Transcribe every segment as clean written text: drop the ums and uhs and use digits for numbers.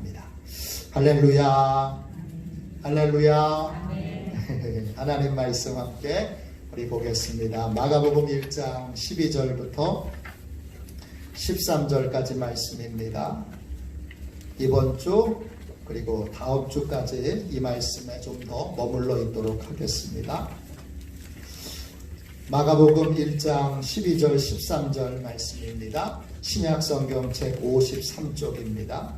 합니다. 할렐루야, 할렐루야. 하나님 말씀 함께 우리 보겠습니다. 마가복음 1장 12절부터 13절까지 말씀입니다. 이번 주 그리고 다음 주까지 이 말씀에 좀 더 머물러 있도록 하겠습니다. 마가복음 1장 12절 13절 말씀입니다. 신약성경 책 53쪽입니다.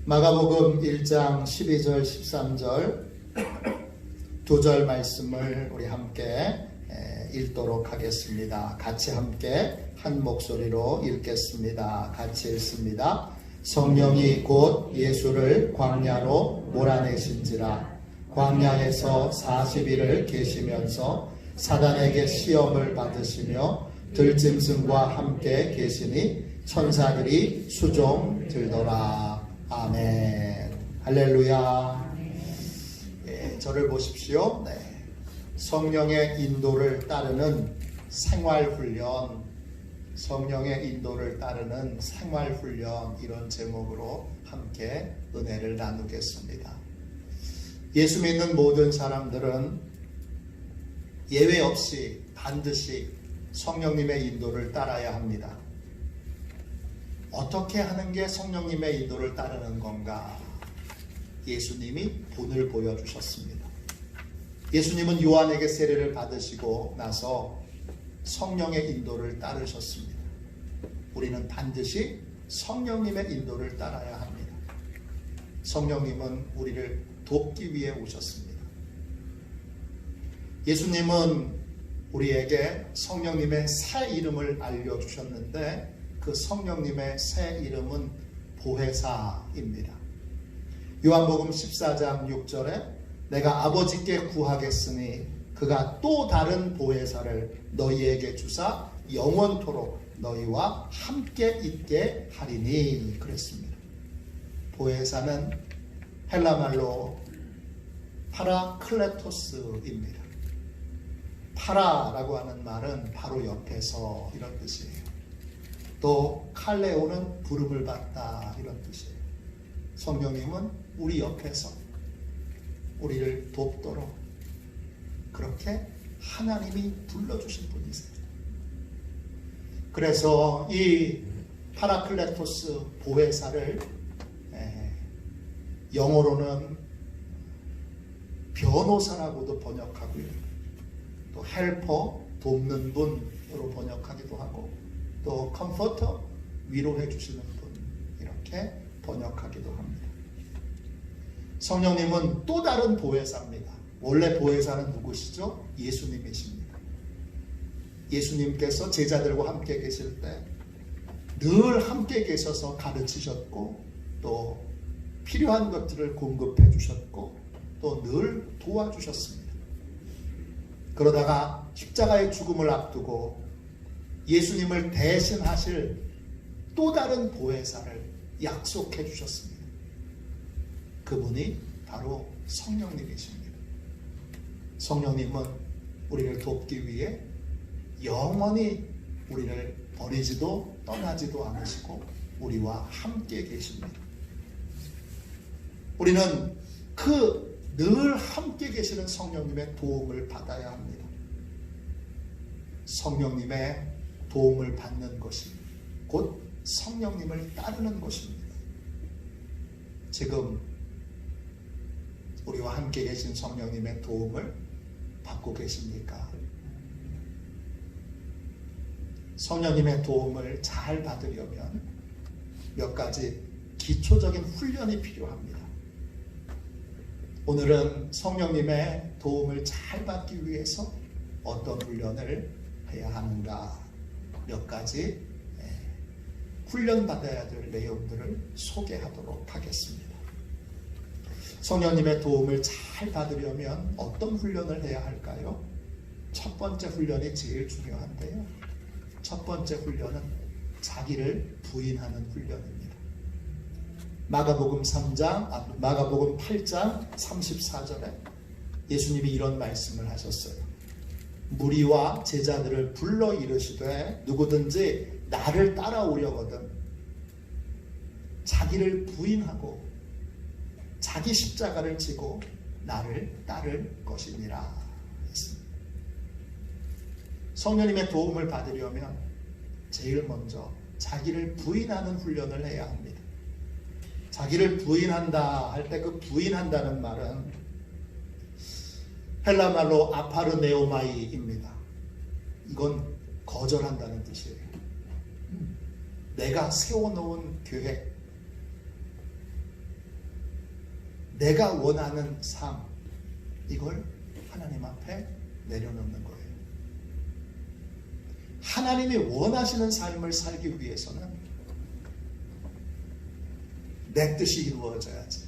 마가복음 1장 12절 13절 두 절 말씀을 우리 함께 읽도록 하겠습니다. 같이 함께 한 목소리로 읽겠습니다. 같이 읽습니다. 성령이 곧 예수를 광야로 몰아내신지라. 광야에서 40일을 계시면서 사단에게 시험을 받으시며 들짐승과 함께 계시니 천사들이 수종 들더라. 아멘. 할렐루야. 저를 보십시오. 네. 성령의 인도를 따르는 생활훈련, 성령의 인도를 따르는 생활훈련, 이런 제목으로 함께 은혜를 나누겠습니다. 예수 믿는 모든 사람들은 예외 없이 반드시 성령님의 인도를 따라야 합니다. 어떻게 하는 게 성령님의 인도를 따르는 건가? 예수님이 본을 보여주셨습니다. 예수님은 요한에게 세례를 받으시고 나서 성령의 인도를 따르셨습니다. 우리는 반드시 성령님의 인도를 따라야 합니다. 성령님은 우리를 돕기 위해 오셨습니다. 예수님은 우리에게 성령님의 새 이름을 알려주셨는데 그 성령님의 새 이름은 보혜사입니다. 요한복음 14장 6절에 내가 아버지께 구하겠으니 그가 또 다른 보혜사를 너희에게 주사 영원토록 너희와 함께 있게 하리니 그랬습니다. 보혜사는 헬라말로 파라클레토스입니다. 파라라고 하는 말은 바로 옆에서 이런 뜻이에요. 또 칼레오는 부름을 받다 이런 뜻이에요. 성령님은 우리 옆에서 우리를 돕도록 그렇게 하나님이 불러주신 분이세요. 그래서 이 파라클레토스 보혜사를 영어로는 변호사라고도 번역하고요. 또 헬퍼, 돕는 분으로 번역하기도 하고 또 컴포터, 위로해 주시는 분, 이렇게 번역하기도 합니다. 성령님은 또 다른 보혜사입니다. 원래 보혜사는 누구시죠? 예수님이십니다. 예수님께서 제자들과 함께 계실 때 늘 함께 계셔서 가르치셨고 또 필요한 것들을 공급해 주셨고 또 늘 도와주셨습니다. 그러다가 십자가의 죽음을 앞두고 예수님을 대신하실 또 다른 보혜사를 약속해 주셨습니다. 그분이 바로 성령님이십니다. 성령님은 우리를 돕기 위해 영원히 우리를 버리지도 떠나지도 않으시고 우리와 함께 계십니다. 우리는 그 늘 함께 계시는 성령님의 도움을 받아야 합니다. 성령님의 도움을 받는 것이 곧 성령님을 따르는 것입니다. 지금 우리와 함께 계신 성령님의 도움을 받고 계십니까? 성령님의 도움을 잘 받으려면 몇 가지 기초적인 훈련이 필요합니다. 오늘은 성령님의 도움을 잘 받기 위해서 어떤 훈련을 해야 하는가, 몇 가지 훈련받아야 될 내용들을 소개하도록 하겠습니다. 성령님의 도움을 잘 받으려면 어떤 훈련을 해야 할까요? 첫 번째 훈련이 제일 중요한데요. 첫 번째 훈련은 자기를 부인하는 훈련입니다. 마가복음 8장 34절에 예수님이 이런 말씀을 하셨어요. 무리와 제자들을 불러 이르시되 누구든지 나를 따라오려거든 자기를 부인하고 자기 십자가를 지고 나를 따를 것이니라 했습니다. 성령님의 도움을 받으려면 제일 먼저 자기를 부인하는 훈련을 해야 합니다. 자기를 부인한다 할 때 그 부인한다는 말은 헬라말로 아파르네오마이입니다. 이건 거절한다는 뜻이에요. 내가 세워놓은 계획, 내가 원하는 삶, 이걸 하나님 앞에 내려놓는 거예요. 하나님이 원하시는 삶을 살기 위해서는 내 뜻이 이루어져야지,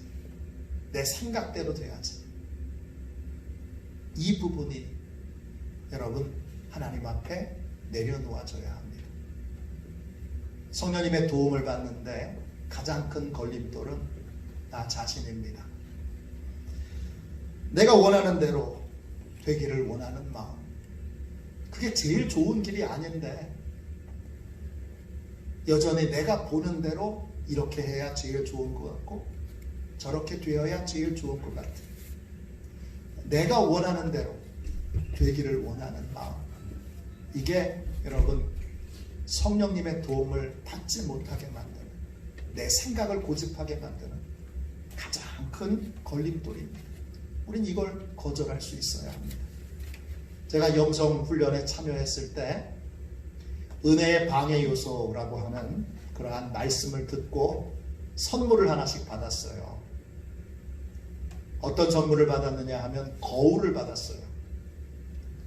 내 생각대로 돼야지. 이 부분이 여러분 하나님 앞에 내려놓아져야 합니다. 성령님의 도움을 받는데 가장 큰 걸림돌은 나 자신입니다. 내가 원하는 대로 되기를 원하는 마음, 그게 제일 좋은 길이 아닌데 여전히 내가 보는 대로 이렇게 해야 제일 좋은 것 같고 저렇게 되어야 제일 좋은 것 같아. 내가 원하는 대로 되기를 원하는 마음, 이게 여러분 성령님의 도움을 받지 못하게 만드는, 내 생각을 고집하게 만드는 가장 큰 걸림돌입니다. 우린 이걸 거절할 수 있어야 합니다. 제가 영성훈련에 참여했을 때 은혜의 방해 요소라고 하는 그러한 말씀을 듣고 선물을 하나씩 받았어요. 어떤 선물을 받았느냐 하면 거울을 받았어요.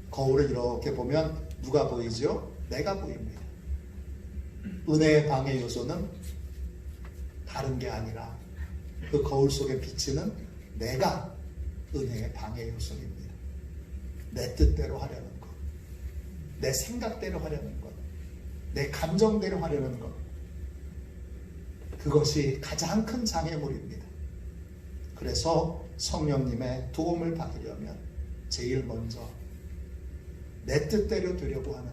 거울을 이렇게 보면 누가 보이죠? 내가 보입니다. 은혜의 방해 요소는 다른 게 아니라 그 거울 속에 비치는 내가 은혜의 방해 요소입니다. 내 뜻대로 하려는 것, 내 생각대로 하려는 것, 내 감정대로 하려는 것, 그것이 가장 큰 장애물입니다. 그래서 성령님의 도움을 받으려면 제일 먼저 내 뜻대로 되려고 하는,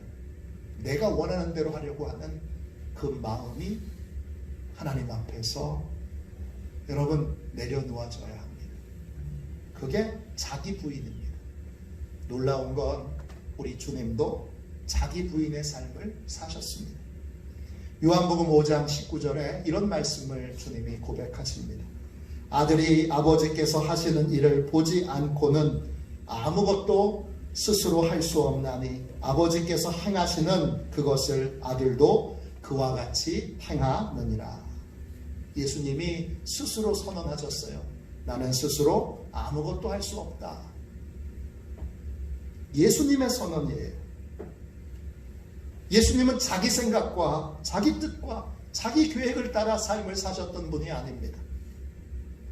내가 원하는 대로 하려고 하는 그 마음이 하나님 앞에서 여러분 내려놓아져야 합니다. 그게 자기 부인입니다. 놀라운 건 우리 주님도 자기 부인의 삶을 사셨습니다. 요한복음 5장 19절에 이런 말씀을 주님이 고백하십니다. 아들이 아버지께서 하시는 일을 보지 않고는 아무것도 스스로 할 수 없나니 아버지께서 행하시는 그것을 아들도 그와 같이 행하느니라. 예수님이 스스로 선언하셨어요. 나는 스스로 아무것도 할 수 없다. 예수님의 선언이에요. 예수님은 자기 생각과 자기 뜻과 자기 계획을 따라 삶을 사셨던 분이 아닙니다.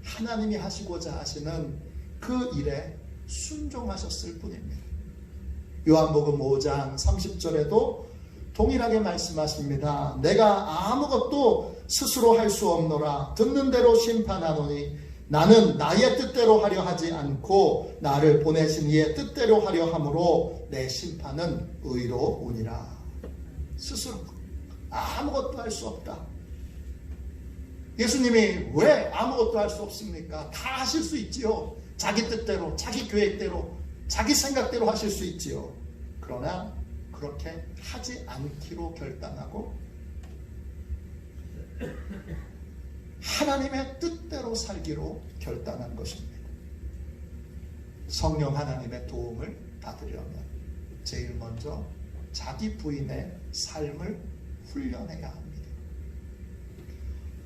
하나님이 하시고자 하시는 그 일에 순종하셨을 뿐입니다. 요한복음 5장 30절에도 동일하게 말씀하십니다. 내가 아무것도 스스로 할 수 없노라. 듣는 대로 심판하노니 나는 나의 뜻대로 하려 하지 않고 나를 보내신 이의 뜻대로 하려 함으로 내 심판은 의로우니라. 스스로 아무것도 할 수 없다. 예수님이 왜 아무것도 할 수 없습니까? 다 하실 수 있지요. 자기 뜻대로, 자기 계획대로, 자기 생각대로 하실 수 있지요. 그러나 그렇게 하지 않기로 결단하고 하나님의 뜻대로 살기로 결단한 것입니다. 성령 하나님의 도움을 받으려면 제일 먼저 자기 부인의 삶을 훈련해야 합니다.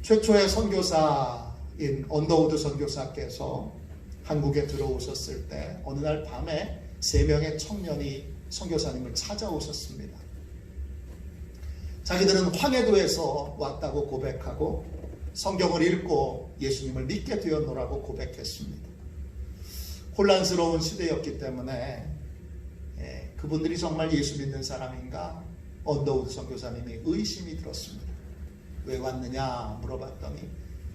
최초의 선교사인 언더우드 선교사께서 한국에 들어오셨을 때 어느 날 밤에 3명의 청년이 선교사님을 찾아오셨습니다. 자기들은 황해도에서 왔다고 고백하고 성경을 읽고 예수님을 믿게 되었노라고 고백했습니다. 혼란스러운 시대였기 때문에 그분들이 정말 예수 믿는 사람인가 언더우드 선교사님이 의심이 들었습니다. 왜 왔느냐 물어봤더니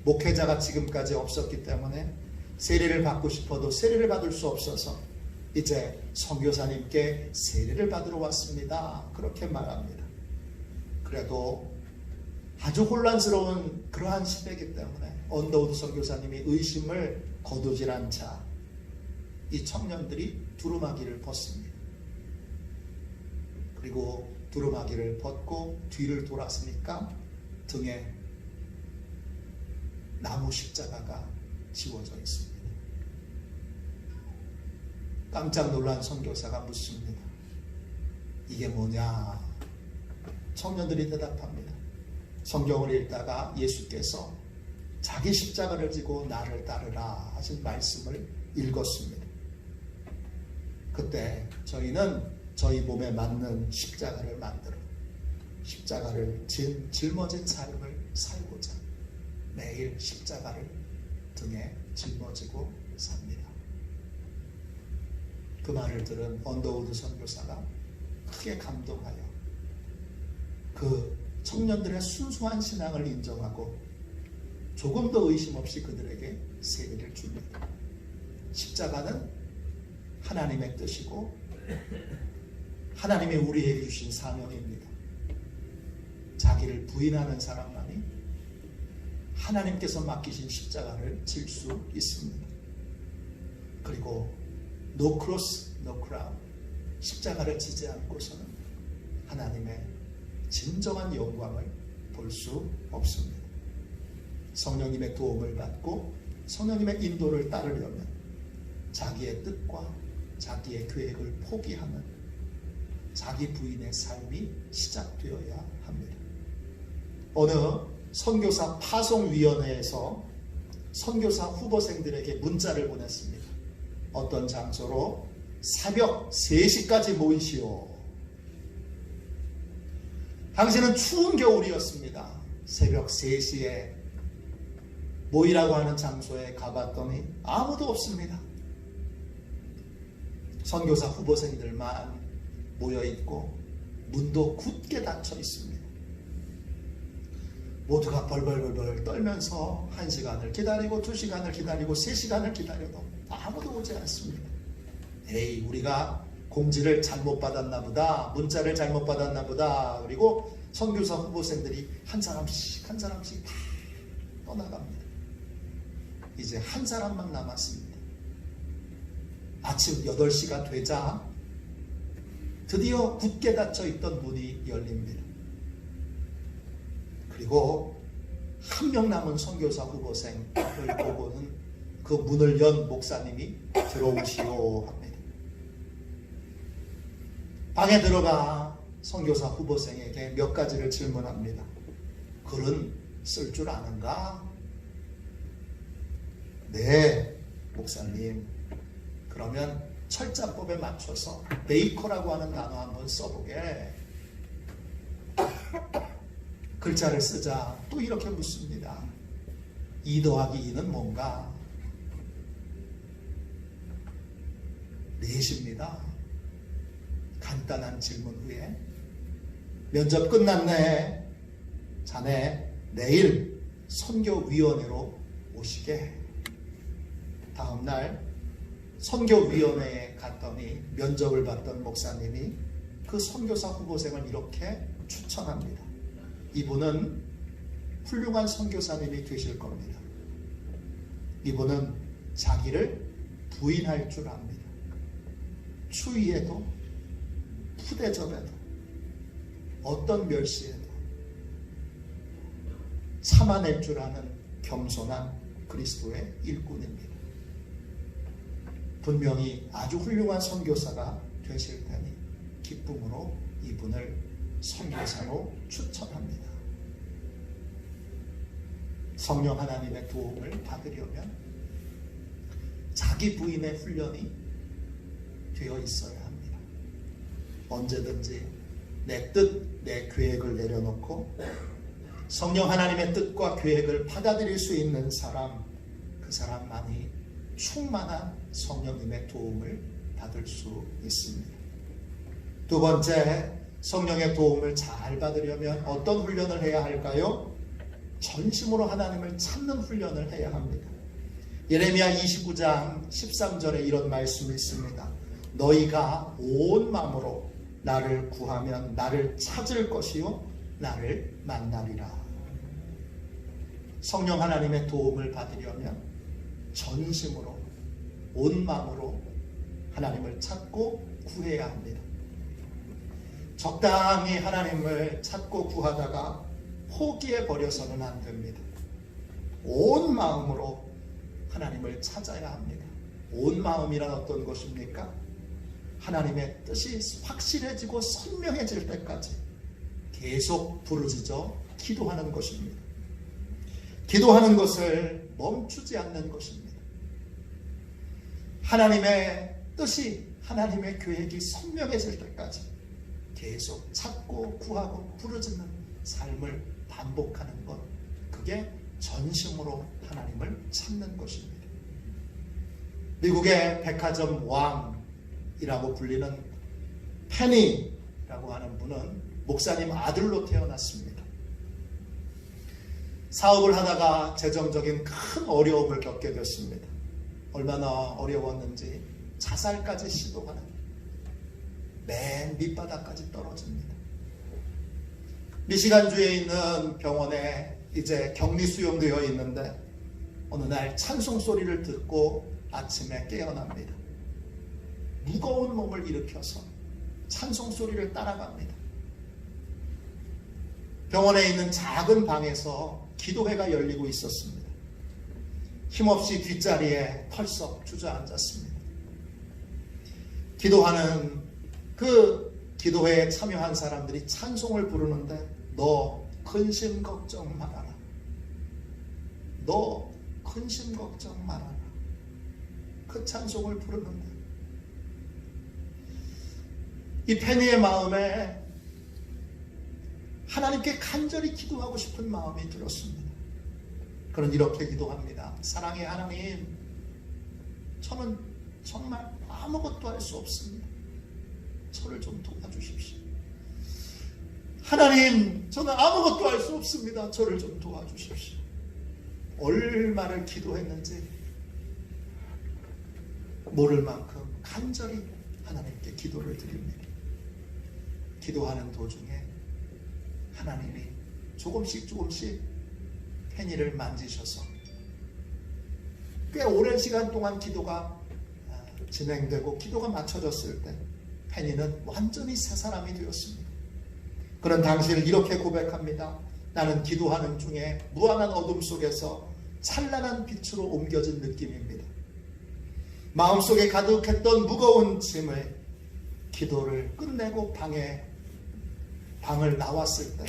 목회자가 지금까지 없었기 때문에 세례를 받고 싶어도 세례를 받을 수 없어서 이제 선교사님께 세례를 받으러 왔습니다. 그렇게 말합니다. 그래도 아주 혼란스러운 그러한 시대이기 때문에 언더우드 선교사님이 의심을 거두질한 자, 이 청년들이 두루마기를 벗습니다. 그리고 두루마기를 벗고 뒤를 돌았으니까 등에 나무 십자가가 지워져 있습니다. 깜짝 놀란 선교사가 묻습니다. 이게 뭐냐? 청년들이 대답합니다. 성경을 읽다가 예수께서 자기 십자가를 지고 나를 따르라 하신 말씀을 읽었습니다. 그때 저희는 저희 몸에 맞는 십자가를 만들어 십자가를 짊어진 삶을 살고자 매일 십자가를 등에 짊어지고 삽니다. 그 말을 들은 언더우드 선교사가 크게 감동하여 그 청년들의 순수한 신앙을 인정하고 조금 더 의심 없이 그들에게 세례를 줍니다. 십자가는 하나님의 뜻이고 하나님이 우리에게 주신 사명입니다. 자기를 부인하는 사람만이 하나님께서 맡기신 십자가를 질 수 있습니다. 그리고 No cross, no crown. 십자가를 지지 않고서는 하나님의 진정한 영광을 볼 수 없습니다. 성령님의 도움을 받고 성령님의 인도를 따르려면 자기의 뜻과 자기의 계획을 포기하는 자기 부인의 삶이 시작되어야 합니다. 어느 선교사 파송위원회에서 선교사 후보생들에게 문자를 보냈습니다. 어떤 장소로 새벽 3시까지 모이시오. 당시는 추운 겨울이었습니다. 새벽 3시에 모이라고 하는 장소에 가봤더니 아무도 없습니다. 선교사 후보생들만 모여있고 문도 굳게 닫혀 있습니다. 모두가 벌벌벌벌 떨면서 1시간을 기다리고 2시간을 기다리고 3시간을 기다려도 아무도 오지 않습니다. 에이, 우리가 공지를 잘못 받았나 보다, 문자를 잘못 받았나 보다. 그리고 선교사 후보생들이 한 사람씩 다 떠나갑니다. 이제 한 사람만 남았습니다. 아침 8시가 되자 드디어 굳게 닫혀 있던 문이 열립니다. 그리고 한 명 남은 선교사 후보생을 보고는 그 문을 연 목사님이 들어오시오 합니다. 방에 들어가 선교사 후보생에게 몇 가지를 질문합니다. 글은 쓸 줄 아는가? 네, 목사님. 그러면 철자법에 맞춰서 베이커라고 하는 단어 한번 써보게. 글자를 쓰자. 또 이렇게 묻습니다. 2 더하기 2는 뭔가? 4입니다. 간단한 질문 후에 면접 끝났네. 자네 내일 선교위원회로 오시게. 다음날 선교위원회에 갔더니 면접을 봤던 목사님이 그 선교사 후보생을 이렇게 추천합니다. 이분은 훌륭한 선교사님이 되실 겁니다. 이분은 자기를 부인할 줄 압니다. 추위에도 푸대접에도 어떤 멸시에도 참아낼 줄 아는 겸손한 그리스도의 일꾼입니다. 분명히 아주 훌륭한 선교사가 되실 테니 기쁨으로 이분을 선교사로 추천합니다. 성령 하나님의 도움을 받으려면 자기 부인의 훈련이 되어 있어야 합니다. 언제든지 내 뜻, 내 계획을 내려놓고 성령 하나님의 뜻과 계획을 받아들일 수 있는 사람, 그 사람만이 충만한 성령님의 도움을 받을 수 있습니다. 두 번째, 성령의 도움을 잘 받으려면 어떤 훈련을 해야 할까요? 전심으로 하나님을 찾는 훈련을 해야 합니다. 예레미야 29장 13절에 이런 말씀이 있습니다. 너희가 온 마음으로 나를 구하면 나를 찾을 것이요 나를 만나리라. 성령 하나님의 도움을 받으려면 전심으로 온 마음으로 하나님을 찾고 구해야 합니다. 적당히 하나님을 찾고 구하다가 포기해 버려서는 안 됩니다. 온 마음으로 하나님을 찾아야 합니다. 온 마음이란 어떤 것입니까? 하나님의 뜻이 확실해지고 선명해질 때까지 계속 부르짖어 기도하는 것입니다. 기도하는 것을 멈추지 않는 것입니다. 하나님의 뜻이, 하나님의 계획이 선명해질 때까지 계속 찾고 구하고 부르짖는 삶을 반복하는 것, 그게 전심으로 하나님을 찾는 것입니다. 미국의 백화점 왕이라고 불리는 페니라고 하는 분은 목사님 아들로 태어났습니다. 사업을 하다가 재정적인 큰 어려움을 겪게 됐습니다. 얼마나 어려웠는지 자살까지 시도하는, 맨 밑바닥까지 떨어집니다. 미시간주에 있는 병원에 이제 격리 수용되어 있는데 어느 날 찬송 소리를 듣고 아침에 깨어납니다. 무거운 몸을 일으켜서 찬송 소리를 따라갑니다. 병원에 있는 작은 방에서 기도회가 열리고 있었습니다. 힘없이 뒷자리에 털썩 주저앉았습니다. 기도하는 그 기도회에 참여한 사람들이 찬송을 부르는데 너 근심 걱정 말아라. 너 근심 걱정 말아라. 그 찬송을 부르는데 이 페니의 마음에 하나님께 간절히 기도하고 싶은 마음이 들었습니다. 그는 이렇게 기도합니다. 사랑의 하나님, 저는 정말 아무것도 할 수 없습니다. 저를 좀 도와주십시오. 하나님, 저는 아무것도 할 수 없습니다. 저를 좀 도와주십시오. 얼마를 기도했는지 모를 만큼 간절히 하나님께 기도를 드립니다. 기도하는 도중에 하나님이 조금씩 페니를 만지셔서 꽤 오랜 시간 동안 기도가 진행되고 기도가 맞춰졌을 때 페니는 완전히 새 사람이 되었습니다. 그는 당시를 이렇게 고백합니다. 나는 기도하는 중에 무한한 어둠 속에서 찬란한 빛으로 옮겨진 느낌입니다. 마음속에 가득했던 무거운 짐을 기도를 끝내고 방을 나왔을 때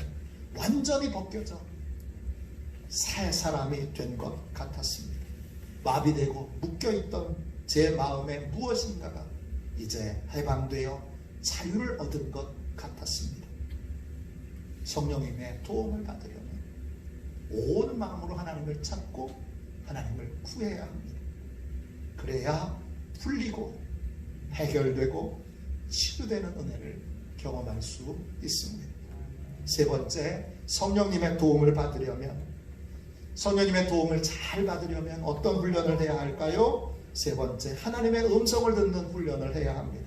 완전히 벗겨져 새 사람이 된 것 같았습니다. 마비되고 묶여있던 제 마음에 무엇인가가 이제 해방되어 자유를 얻은 것 같았습니다. 성령님의 도움을 받으려면 온 마음으로 하나님을 찾고 하나님을 구해야 합니다. 그래야 풀리고 해결되고 치유되는 은혜를 경험할 수 있습니다. 세 번째, 성령님의 도움을 받으려면, 성령님의 도움을 잘 받으려면 어떤 훈련을 해야 할까요? 세 번째, 하나님의 음성을 듣는 훈련을 해야 합니다.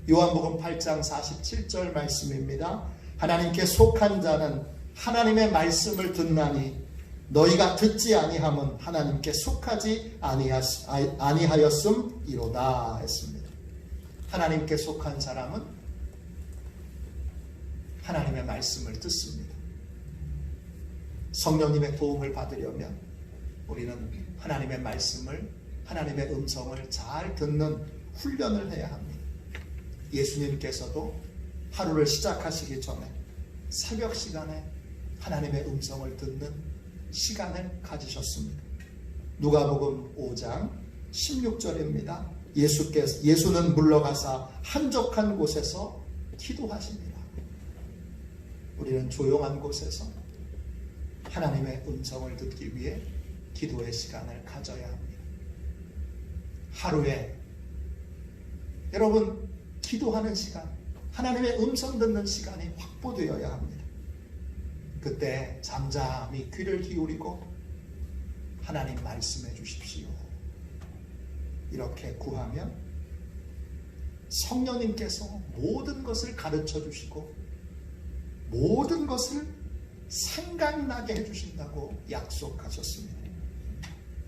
요한복음 8장 47절 말씀입니다. 하나님께 속한 자는 하나님의 말씀을 듣나니 너희가 듣지 아니함은 하나님께 속하지 아니하였음이로다 했습니다. 하나님께 속한 사람은 하나님의 말씀을 듣습니다. 성령님의 도움을 받으려면 우리는 하나님의 말씀을, 하나님의 음성을 잘 듣는 훈련을 해야 합니다. 예수님께서도 하루를 시작하시기 전에 새벽 시간에 하나님의 음성을 듣는 시간을 가지셨습니다. 누가복음 5장 16절입니다. 예수는 물러가사 한적한 곳에서 기도하십니다. 우리는 조용한 곳에서 하나님의 음성을 듣기 위해 기도의 시간을 가져야 합니다. 하루에 여러분 기도하는 시간, 하나님의 음성 듣는 시간이 확보되어야 합니다. 그때 잠잠히 귀를 기울이고 하나님 말씀해 주십시오. 이렇게 구하면 성령님께서 모든 것을 가르쳐 주시고 모든 것을 생각나게 해주신다고 약속하셨습니다.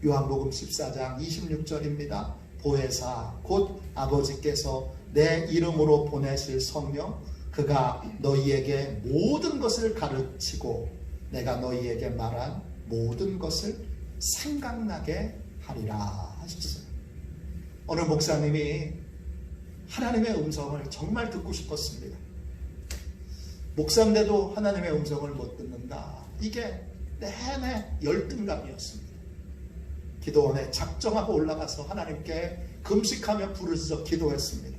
요한복음 14장 26절입니다. 보혜사 곧 아버지께서 내 이름으로 보내실 성령 그가 너희에게 모든 것을 가르치고 내가 너희에게 말한 모든 것을 생각나게 하리라 하셨어요. 어느 목사님이 하나님의 음성을 정말 듣고 싶었습니다. 목사인데도 하나님의 음성을 못 듣는다. 이게 내내 열등감이었습니다. 기도원에 작정하고 올라가서 하나님께 금식하며 부르짖어 기도했습니다.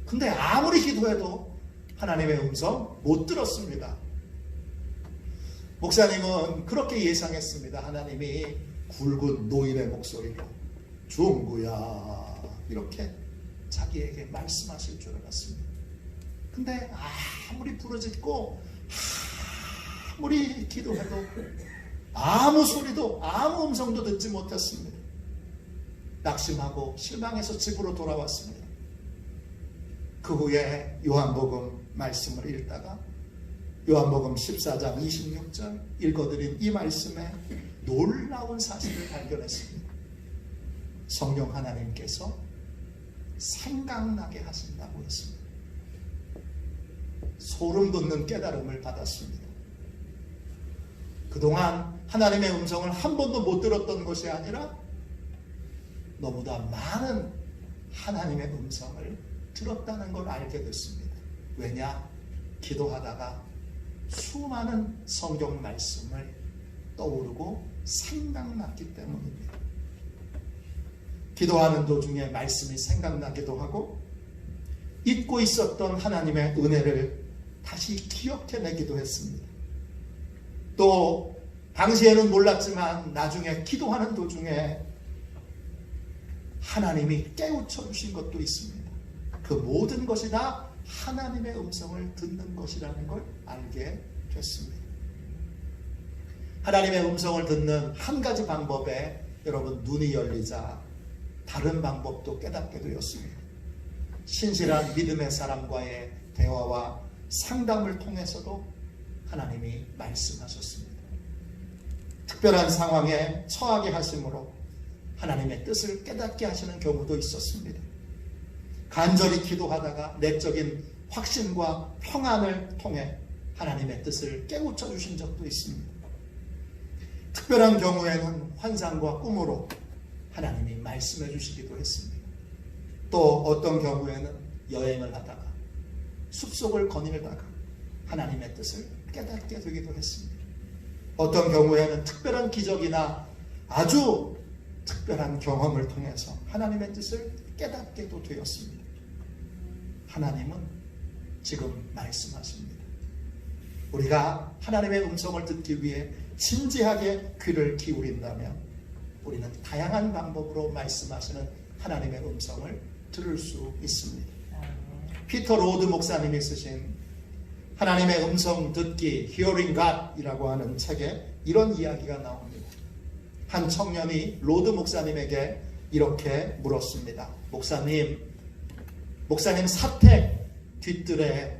근데 아무리 기도해도 하나님의 음성 못 들었습니다. 목사님은 그렇게 예상했습니다. 하나님이 굵은 노인의 목소리로 중구야 이렇게 자기에게 말씀하실 줄 알았습니다. 근데 아무리 부르짖고 아무리 기도해도 아무 소리도 아무 음성도 듣지 못했습니다. 낙심하고 실망해서 집으로 돌아왔습니다. 그 후에 요한복음 말씀을 읽다가 요한복음 14장 26절 읽어드린 이 말씀에 놀라운 사실을 발견했습니다. 성령 하나님께서 생각나게 하신다고 했습니다. 소름 돋는 깨달음을 받았습니다. 그동안 하나님의 음성을 한 번도 못 들었던 것이 아니라 너무나 많은 하나님의 음성을 들었다는 걸 알게 됐습니다. 왜냐? 기도하다가 수많은 성경 말씀을 떠오르고 생각났기 때문입니다. 기도하는 도중에 말씀이 생각나기도 하고 잊고 있었던 하나님의 은혜를 다시 기억해내기도 했습니다. 또 당시에는 몰랐지만 나중에 기도하는 도중에 하나님이 깨우쳐 주신 것도 있습니다. 그 모든 것이 다 하나님의 음성을 듣는 것이라는 걸 알게 됐습니다. 하나님의 음성을 듣는 한 가지 방법에 여러분 눈이 열리자 다른 방법도 깨닫게 되었습니다. 신실한 믿음의 사람과의 대화와 상담을 통해서도 하나님이 말씀하셨습니다. 특별한 상황에 처하게 하심으로 하나님의 뜻을 깨닫게 하시는 경우도 있었습니다. 간절히 기도하다가 내적인 확신과 평안을 통해 하나님의 뜻을 깨우쳐 주신 적도 있습니다. 특별한 경우에는 환상과 꿈으로 하나님이 말씀해 주시기도 했습니다. 또 어떤 경우에는 여행을 하다가 숲속을 거닐다가 하나님의 뜻을 깨닫게 되기도 했습니다. 어떤 경우에는 특별한 기적이나 아주 특별한 경험을 통해서 하나님의 뜻을 깨닫게도 되었습니다. 하나님은 지금 말씀하십니다. 우리가 하나님의 음성을 듣기 위해 진지하게 귀를 기울인다면 우리는 다양한 방법으로 말씀하시는 하나님의 음성을 들을 수 있습니다. 피터 로드 목사님이 쓰신 하나님의 음성 듣기 Hearing God이라고 하는 책에 이런 이야기가 나옵니다. 한 청년이 로드 목사님에게 이렇게 물었습니다. 목사님 사택 뒤뜰에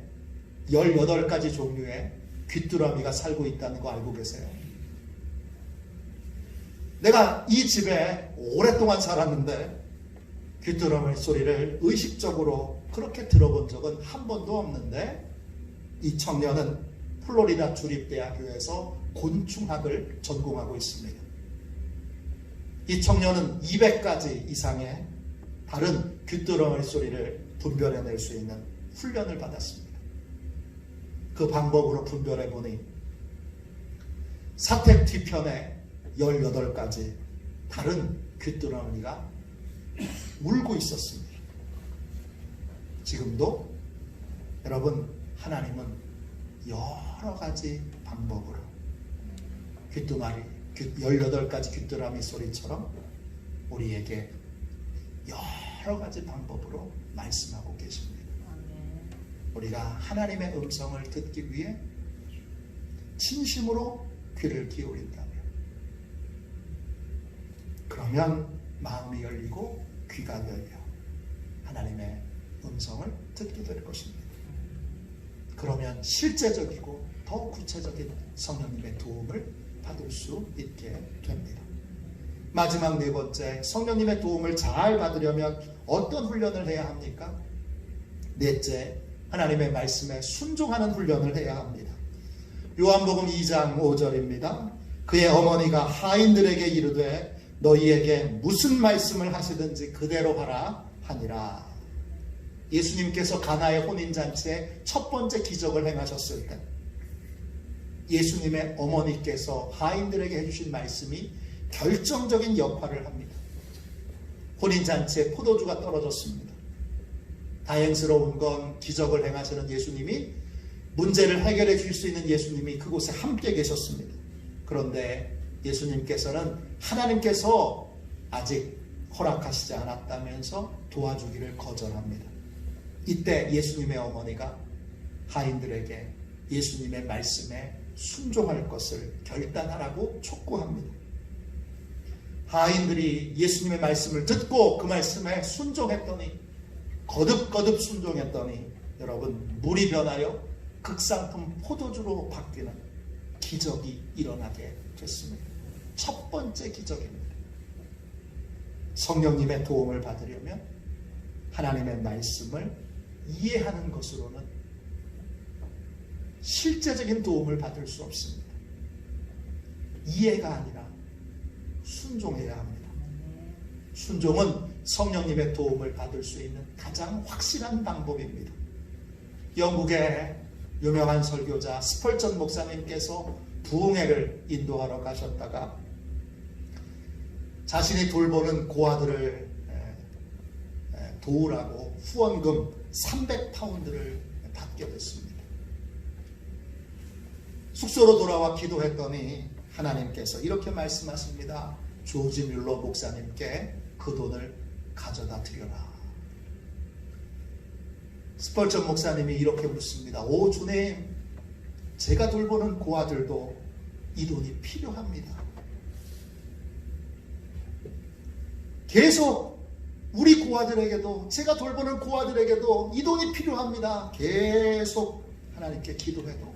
18가지 종류의 귀뚜라미가 살고 있다는 거 알고 계세요? 내가 이 집에 오랫동안 살았는데 귀뚜라미 소리를 의식적으로 그렇게 들어본 적은 한 번도 없는데 이 청년은 플로리다 주립대학교에서 곤충학을 전공하고 있습니다. 이 청년은 200가지 이상의 다른 귀뚜라미 소리를 분별해낼 수 있는 훈련을 받았습니다. 그 방법으로 분별해보니 사택 뒤편에 18가지 다른 귀뚜라미가 울고 있었습니다. 지금도 여러분 하나님은 여러 가지 방법으로 18가지 귀뚜라미 소리처럼 우리에게 여러 가지 방법으로 말씀하고 계십니다. 우리가 하나님의 음성을 듣기 위해 진심으로 귀를 기울인다면 그러면 마음이 열리고 귀가 열려 하나님의 음성을 듣게 될 것입니다. 그러면 실제적이고 더 구체적인 성령님의 도움을 받을 수 있게 됩니다. 마지막 네 번째, 성령님의 도움을 잘 받으려면 어떤 훈련을 해야 합니까? 넷째, 하나님의 말씀에 순종하는 훈련을 해야 합니다. 요한복음 2장 5절입니다. 그의 어머니가 하인들에게 이르되 너희에게 무슨 말씀을 하시든지 그대로 하라 하니라. 예수님께서 가나의 혼인잔치에 첫 번째 기적을 행하셨을 때 예수님의 어머니께서 하인들에게 해주신 말씀이 결정적인 역할을 합니다. 혼인잔치에 포도주가 떨어졌습니다. 다행스러운 건 기적을 행하시는 예수님이, 문제를 해결해 줄 수 있는 예수님이 그곳에 함께 계셨습니다. 그런데 예수님께서는 하나님께서 아직 허락하시지 않았다면서 도와주기를 거절합니다. 이때 예수님의 어머니가 하인들에게 예수님의 말씀에 순종할 것을 결단하라고 촉구합니다. 하인들이 예수님의 말씀을 듣고 그 말씀에 순종했더니, 거듭거듭 순종했더니 여러분, 물이 변하여 극상품 포도주로 바뀌는 기적이 일어나게 됐습니다. 첫 번째 기적입니다. 성령님의 도움을 받으려면 하나님의 말씀을 이해하는 것으로는 실제적인 도움을 받을 수 없습니다. 이해가 아니라 순종해야 합니다. 순종은 성령님의 도움을 받을 수 있는 가장 확실한 방법입니다. 영국의 유명한 설교자 스펄전 목사님께서 부흥회를 인도하러 가셨다가 자신이 돌보는 고아들을 도우라고 후원금 300파운드를 받게 됐습니다. 숙소로 돌아와 기도했더니 하나님께서 이렇게 말씀하십니다. 조지 뮬러 목사님께 그 돈을 가져다 드려라. 스펄전 목사님이 이렇게 묻습니다. 오 주님, 제가 돌보는 고아들도 이 돈이 필요합니다. 계속 우리 고아들에게도, 제가 돌보는 고아들에게도 이 돈이 필요합니다. 계속 하나님께 기도해도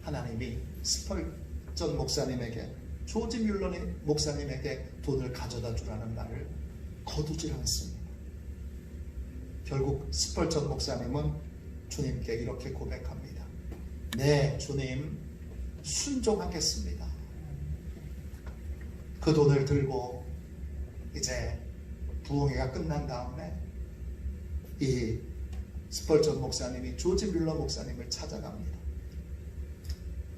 하나님이 스펄전 목사님에게, 조지 뮬러 목사님에게 돈을 가져다 주라는 말을 거두질 않습니다. 결국 스펄전 목사님은 주님께 이렇게 고백합니다. 네, 주님, 순종하겠습니다. 그 돈을 들고 이제 부흥회가 끝난 다음에 이 스펄전 목사님이 조지 뮬러 목사님을 찾아갑니다.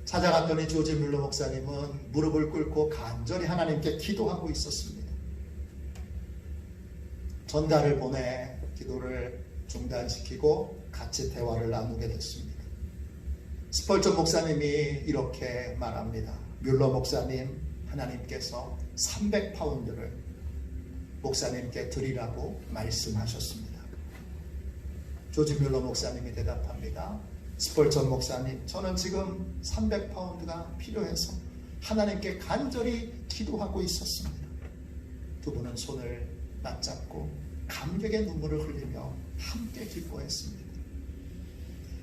찾아갔더니 조지 뮬러 목사님은 무릎을 꿇고 간절히 하나님께 기도하고 있었습니다. 전가를 보내 기도를 중단시키고 같이 대화를 나누게 됐습니다. 스펄전 목사님이 이렇게 말합니다. 뮬러 목사님, 하나님께서 300파운드를 목사님께 드리라고 말씀하셨습니다. 조지 뮬러 목사님이 대답합니다. 스펄전 목사님, 저는 지금 300파운드가 필요해서 하나님께 간절히 기도하고 있었습니다. 두 분은 손을 맞잡고 감격의 눈물을 흘리며 함께 기뻐했습니다.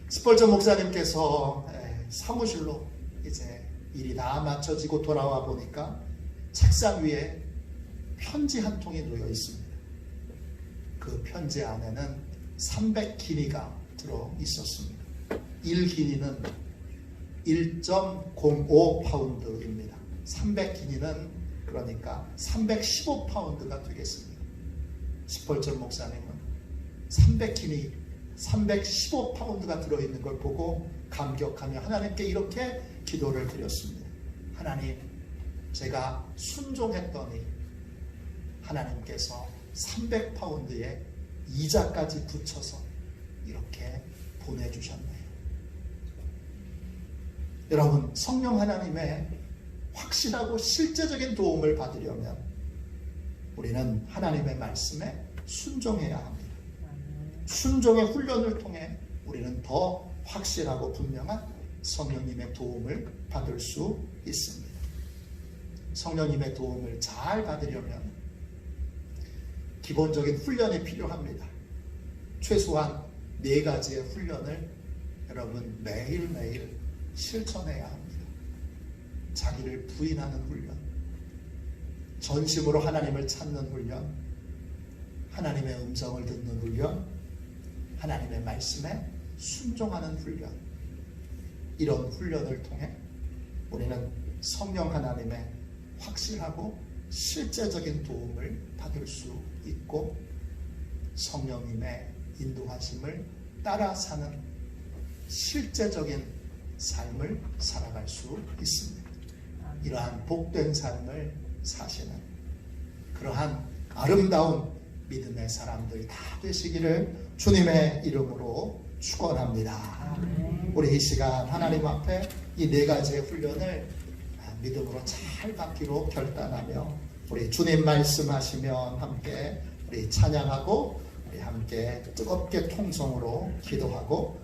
스펄전 목사님께서 사무실로 이제 일이 다 마쳐지고 돌아와 보니까 책상 위에 편지 한 통이 놓여 있습니다. 그 편지 안에는 300기니가 들어 있었습니다. 1기니는 1.05파운드입니다. 300기니는 그러니까 315파운드가 되겠습니다. 스펄전 목사님은 300기니, 315파운드가 들어있는 걸 보고 감격하며 하나님께 이렇게 기도를 드렸습니다. 하나님, 제가 순종했더니 하나님께서 300파운드에 이자까지 붙여서 이렇게 보내주셨네요. 여러분, 성령 하나님의 확실하고 실제적인 도움을 받으려면 우리는 하나님의 말씀에 순종해야 합니다. 순종의 훈련을 통해 우리는 더 확실하고 분명한 성령님의 도움을 받을 수 있습니다. 성령님의 도움을 잘 받으려면 기본적인 훈련이 필요합니다. 최소한 4가지의 훈련을 여러분 매일매일 실천해야 합니다. 자기를 부인하는 훈련, 전심으로 하나님을 찾는 훈련, 하나님의 음성을 듣는 훈련, 하나님의 말씀에 순종하는 훈련. 이런 훈련을 통해 우리는 성령 하나님의 확실하고 실제적인 도움을 받을 수 있고 성령님의 인도하심을 따라 사는 실제적인 삶을 살아갈 수 있습니다. 이러한 복된 삶을 사시는 그러한 아름다운 믿음의 사람들 다 되시기를 주님의 이름으로 축원합니다. 우리 이 시간 하나님 앞에 이 4가지의 훈련을 믿음으로 잘 받기로 결단하며 우리 주님 말씀하시면 함께 우리 찬양하고 우리 함께 뜨겁게 통성으로 기도하고